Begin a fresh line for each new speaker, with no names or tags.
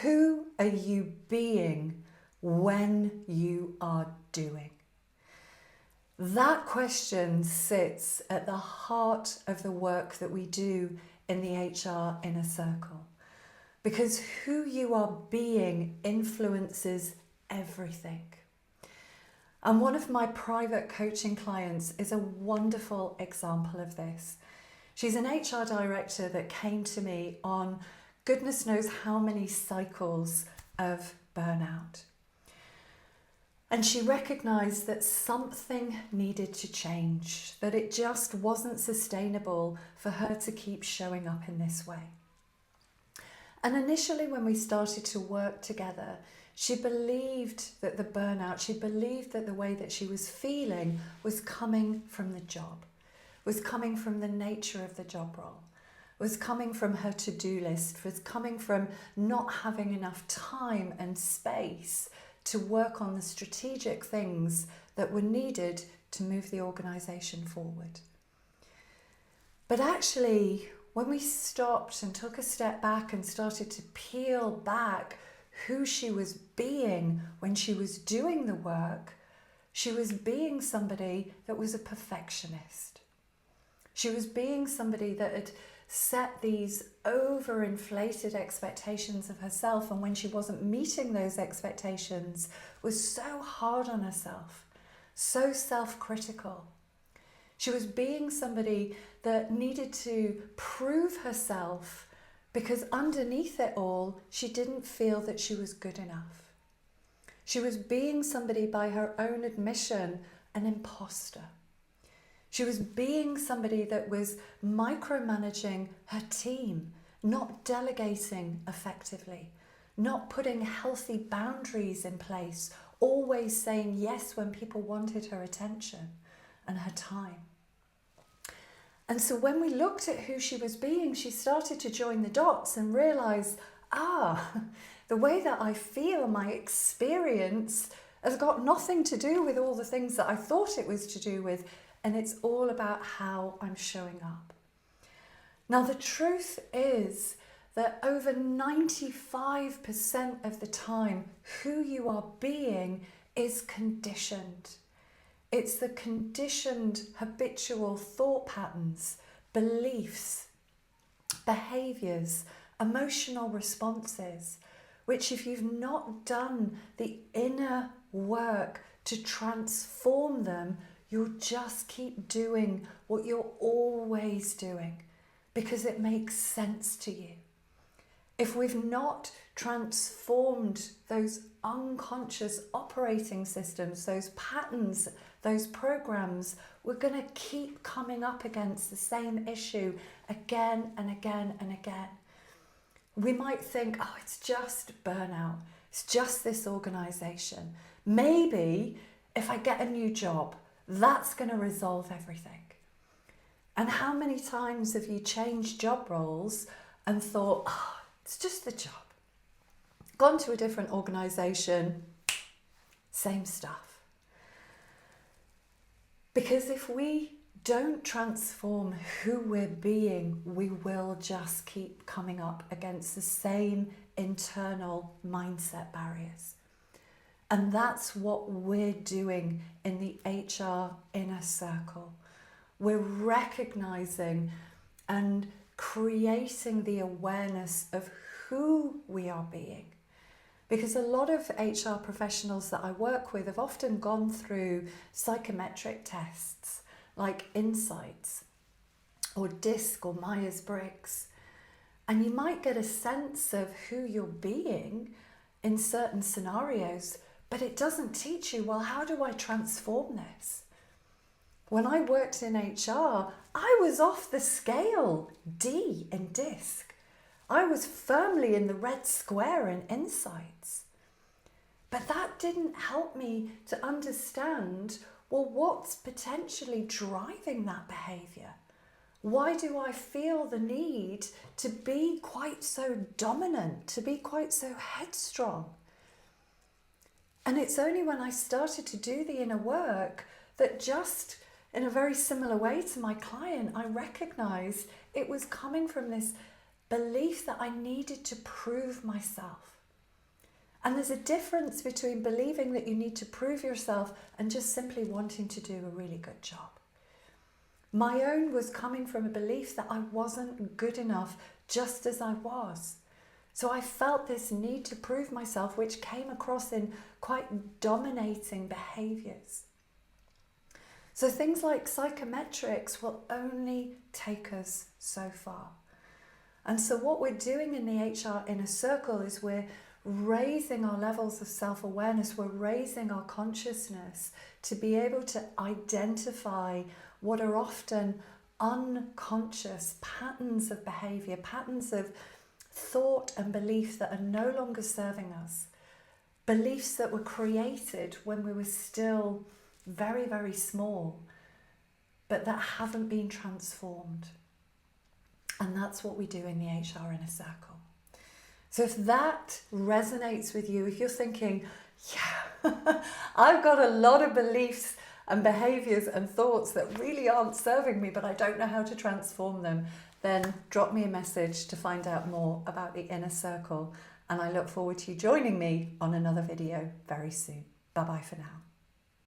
Who are you being when you are doing? That question sits at the heart of the work that we do in the HR Inner Circle, because who you are being influences everything. And one of my private coaching clients is a wonderful example of this. She's an HR director that came to me on goodness knows how many cycles of burnout. And she recognised that something needed to change, that it just wasn't sustainable for her to keep showing up in this way. And initially when we started to work together, she believed that the burnout, she believed that the way that she was feeling was coming from the job, was coming from the nature of the job role, was coming from her to-do list, was coming from not having enough time and space to work on the strategic things that were needed to move the organisation forward. But actually, when we stopped and took a step back and started to peel back who she was being when she was doing the work, she was being somebody that was a perfectionist. She was being somebody that had set these overinflated expectations of herself, and when she wasn't meeting those expectations, was so hard on herself, so self-critical. She was being somebody that needed to prove herself because underneath it all, she didn't feel that she was good enough. She was being somebody, by her own admission, an imposter. She was being somebody that was micromanaging her team, not delegating effectively, not putting healthy boundaries in place, always saying yes when people wanted her attention and her time. And so when we looked at who she was being, she started to join the dots and realize, the way that I feel, my experience, has got nothing to do with all the things that I thought it was to do with, and it's all about how I'm showing up. Now, the truth is that over 95% of the time, who you are being is conditioned. It's the conditioned habitual thought patterns, beliefs, behaviours, emotional responses, which if you've not done the inner work to transform them, you'll just keep doing what you're always doing because it makes sense to you. If we've not transformed those unconscious operating systems, those patterns, those programs, we're going to keep coming up against the same issue again and again and again. We might think, it's just burnout. It's just this organisation. Maybe if I get a new job, that's going to resolve everything. And how many times have you changed job roles and thought, it's just the job. Gone to a different organisation, same stuff. Because if we don't transform who we're being, we will just keep coming up against the same internal mindset barriers. And that's what we're doing in the HR Inner Circle. We're recognising and creating the awareness of who we are being. Because a lot of HR professionals that I work with have often gone through psychometric tests like Insights or DISC or Myers-Briggs. And you might get a sense of who you're being in certain scenarios, but it doesn't teach you, well, how do I transform this? When I worked in HR, I was off the scale, D in DISC. I was firmly in the red square in Insights. But that didn't help me to understand, well, what's potentially driving that behaviour? Why do I feel the need to be quite so dominant, to be quite so headstrong? And it's only when I started to do the inner work that, just in a very similar way to my client, I recognised it was coming from this belief that I needed to prove myself. And there's a difference between believing that you need to prove yourself and just simply wanting to do a really good job. My own was coming from a belief that I wasn't good enough just as I was. So I felt this need to prove myself, which came across in quite dominating behaviours. So things like psychometrics will only take us so far. And so what we're doing in the HR Inner Circle is we're raising our levels of self-awareness, we're raising our consciousness to be able to identify what are often unconscious patterns of behaviour, patterns of thought and belief that are no longer serving us. Beliefs that were created when we were still very, very small, but that haven't been transformed. And that's what we do in the HR Inner Circle. So if that resonates with you, if you're thinking, yeah, I've got a lot of beliefs and behaviours and thoughts that really aren't serving me, but I don't know how to transform them, then drop me a message to find out more about the Inner Circle. And I look forward to you joining me on another video very soon. Bye-bye for now.